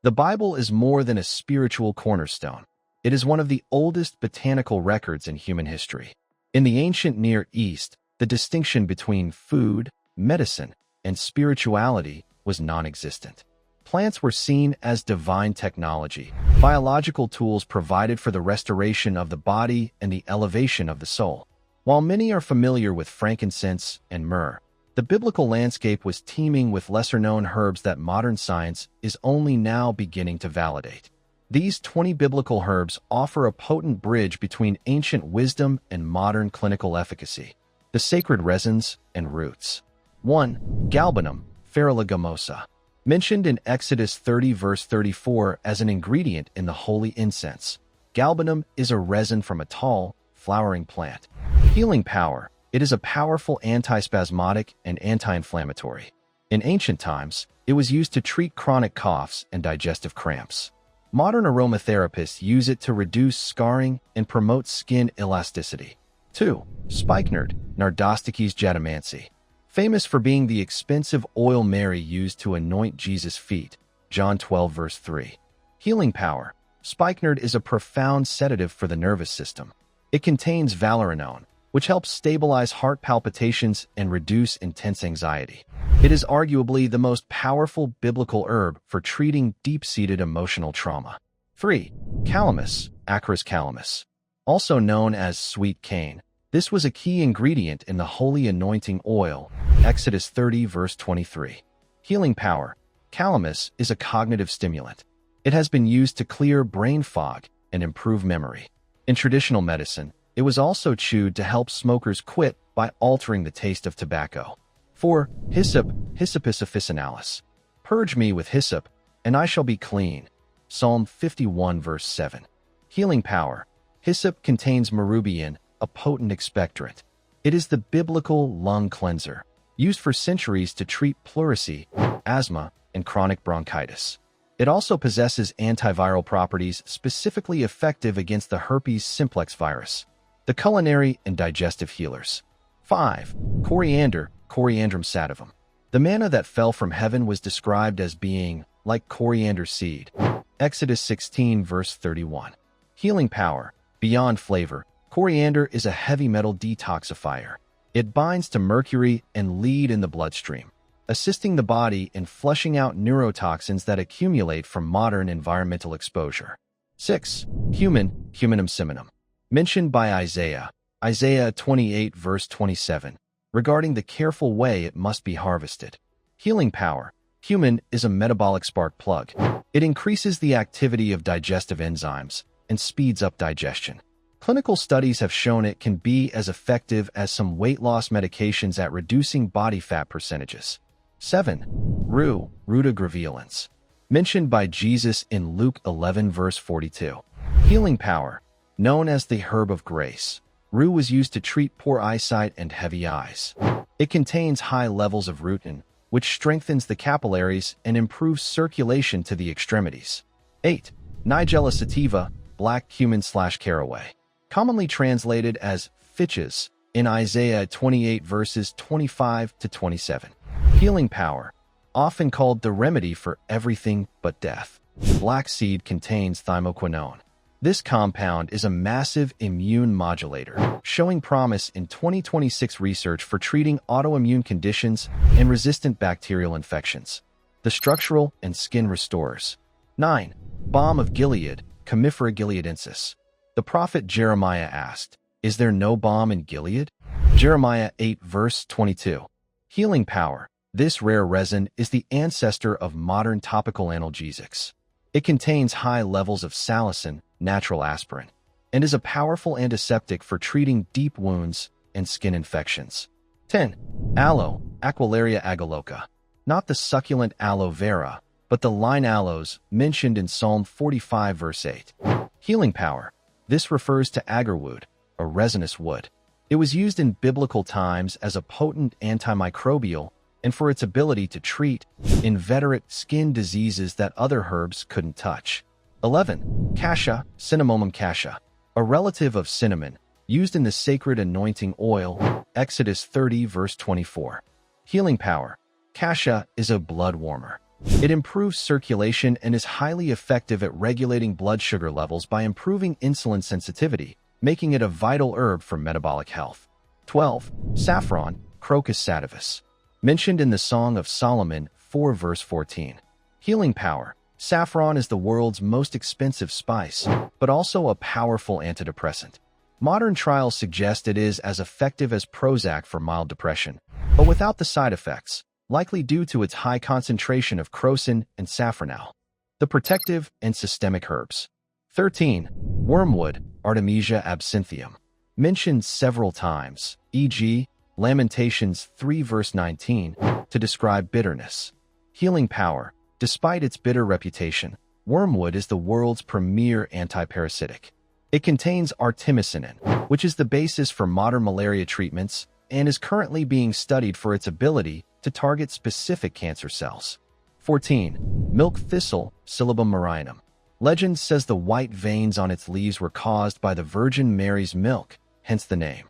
The Bible is more than a spiritual cornerstone. It is one of the oldest botanical records in human history. In the ancient Near East, the distinction between food, medicine, and spirituality was non-existent. Plants were seen as divine technology, biological tools provided for the restoration of the body and the elevation of the soul. While many are familiar with frankincense and myrrh, the biblical landscape was teeming with lesser-known herbs that modern science is only now beginning to validate. These 20 biblical herbs offer a potent bridge between ancient wisdom and modern clinical efficacy. The sacred resins and roots. 1. Galbanum, Ferrulagomosa. Mentioned in Exodus 30 verse 34 as an ingredient in the holy incense. Galbanum is a resin from a tall, flowering plant. Healing power. It is a powerful antispasmodic and anti-inflammatory. In ancient times, it was used to treat chronic coughs and digestive cramps. Modern aromatherapists use it to reduce scarring and promote skin elasticity. 2. Spikenard, Nardosticus jatamansi. Famous for being the expensive oil Mary used to anoint Jesus' feet. John 12 verse 3. Healing power. Spikenard is a profound sedative for the nervous system. It contains valerianone, which helps stabilize heart palpitations and reduce intense anxiety. It is arguably the most powerful biblical herb for treating deep-seated emotional trauma. 3. Calamus, Acorus calamus. Also known as sweet cane. This was a key ingredient in the holy anointing oil, Exodus 30 verse 23. Healing power. Calamus is a cognitive stimulant. It has been used to clear brain fog and improve memory. In traditional medicine, it was also chewed to help smokers quit by altering the taste of tobacco. 4. Hyssop, Hyssopus officinalis. Purge me with hyssop, and I shall be clean. Psalm 51 verse 7. Healing power. Hyssop contains merubian, a potent expectorant. It is the biblical lung cleanser, used for centuries to treat pleurisy, asthma, and chronic bronchitis. It also possesses antiviral properties specifically effective against the herpes simplex virus. The culinary and digestive healers. 5. Coriander, Coriandrum sativum. The manna that fell from heaven was described as being like coriander seed. Exodus 16 verse 31. Healing power. Beyond flavor, coriander is a heavy metal detoxifier. It binds to mercury and lead in the bloodstream, assisting the body in flushing out neurotoxins that accumulate from modern environmental exposure. 6. Cumin, Cuminum ciminum. Mentioned by Isaiah, Isaiah 28 verse 27, regarding the careful way it must be harvested. Healing power. Cumin is a metabolic spark plug. It increases the activity of digestive enzymes and speeds up digestion. Clinical studies have shown it can be as effective as some weight loss medications at reducing body fat percentages. 7. Rue, Ruta graveolens. Mentioned by Jesus in Luke 11 verse 42. Healing power. Known as the herb of grace, rue was used to treat poor eyesight and heavy eyes. It contains high levels of rutin, which strengthens the capillaries and improves circulation to the extremities. 8. Nigella sativa, black cumin/caraway. Commonly translated as fitches in Isaiah 28 verses 25 to 27. Healing power. Often called the remedy for everything but death. Black seed contains thymoquinone. This compound is a massive immune modulator, showing promise in 2026 research for treating autoimmune conditions and resistant bacterial infections. The structural and skin restorers. 9. Balm of Gilead, Commiphora gileadensis. The prophet Jeremiah asked, "Is there no balm in Gilead?" Jeremiah 8 verse 22. Healing power. This rare resin is the ancestor of modern topical analgesics. It contains high levels of salicin, natural aspirin, and is a powerful antiseptic for treating deep wounds and skin infections. 10. Aloe, Aquilaria agaloca. Not the succulent aloe vera, but the line aloes mentioned in Psalm 45 verse 8. Healing power. This refers to agarwood, a resinous wood. It was used in biblical times as a potent antimicrobial and for its ability to treat inveterate skin diseases that other herbs couldn't touch. 11. Cassia, Cinnamomum cassia, a relative of cinnamon, used in the sacred anointing oil, Exodus 30 verse 24. Healing power. Cassia is a blood warmer. It improves circulation and is highly effective at regulating blood sugar levels by improving insulin sensitivity, making it a vital herb for metabolic health. 12. Saffron, Crocus sativus. Mentioned in the Song of Solomon 4 verse 14. Healing power. Saffron is the world's most expensive spice, but also a powerful antidepressant. Modern trials suggest it is as effective as Prozac for mild depression, but without the side effects, likely due to its high concentration of crocin and safranal. The protective and systemic herbs. 13. Wormwood, Artemisia absinthium. Mentioned several times, e.g., Lamentations 3 verse 19, to describe bitterness. Healing power. Despite its bitter reputation, wormwood is the world's premier antiparasitic. It contains artemisinin, which is the basis for modern malaria treatments and is currently being studied for its ability to target specific cancer cells. 14. Milk thistle, Silybum marinum. Legend says the white veins on its leaves were caused by the Virgin Mary's milk, hence the name.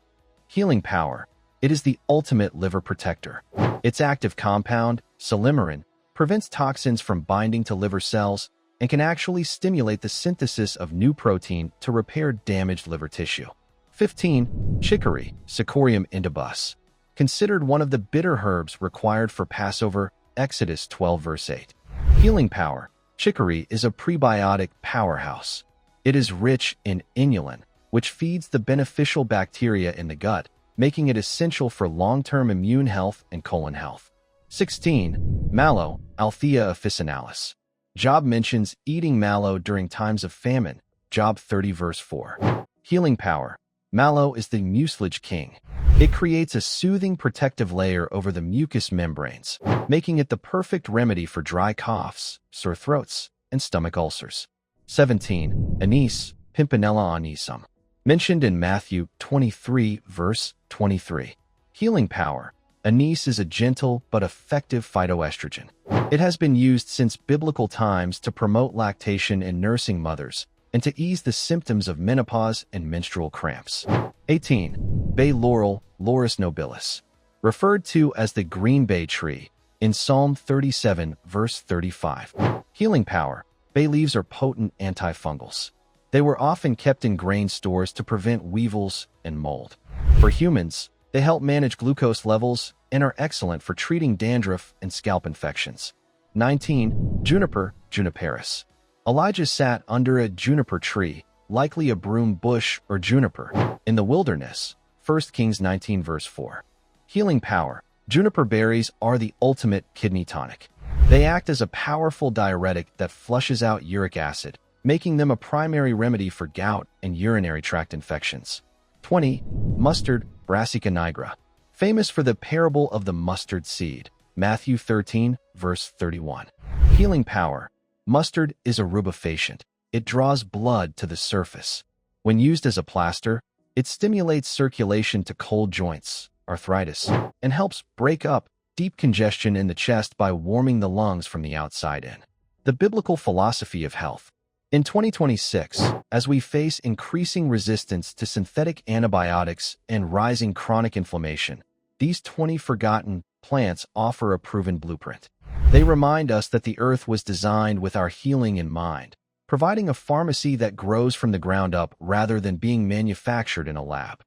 Healing power. It is the ultimate liver protector. Its active compound, silymarin, prevents toxins from binding to liver cells and can actually stimulate the synthesis of new protein to repair damaged liver tissue. 15. Chicory, Cicorium indibus. Considered one of the bitter herbs required for Passover, Exodus 12 verse 8. Healing power. Chicory is a prebiotic powerhouse. It is rich in inulin, which feeds the beneficial bacteria in the gut, making it essential for long-term immune health and colon health. 16. Mallow, Althea officinalis. Job mentions eating mallow during times of famine, Job 30 verse 4. Healing power. Mallow is the mucilage king. It creates a soothing protective layer over the mucous membranes, making it the perfect remedy for dry coughs, sore throats, and stomach ulcers. 17. Anise, Pimpinella anisum. Mentioned in Matthew 23 verse 23. Healing power. Anise is a gentle but effective phytoestrogen. It has been used since biblical times to promote lactation in nursing mothers and to ease the symptoms of menopause and menstrual cramps. 18. Bay laurel, Laurus nobilis. Referred to as the green bay tree in Psalm 37 verse 35. Healing power. Bay leaves are potent antifungals. They were often kept in grain stores to prevent weevils and mold. For humans, they help manage glucose levels and are excellent for treating dandruff and scalp infections. 19. Juniper, Juniperus. Elijah sat under a juniper tree, likely a broom bush or juniper, in the wilderness, 1 Kings 19 verse 4. Healing power. Juniper berries are the ultimate kidney tonic. They act as a powerful diuretic that flushes out uric acid, making them a primary remedy for gout and urinary tract infections. 20. Mustard, Brassica nigra. Famous for the parable of the mustard seed, Matthew 13, verse 31. Healing power. Mustard is a rubefacient. It draws blood to the surface. When used as a plaster, it stimulates circulation to cold joints, arthritis, and helps break up deep congestion in the chest by warming the lungs from the outside in. The biblical philosophy of health. In 2026, as we face increasing resistance to synthetic antibiotics and rising chronic inflammation, these 20 forgotten plants offer a proven blueprint. They remind us that the earth was designed with our healing in mind, providing a pharmacy that grows from the ground up rather than being manufactured in a lab.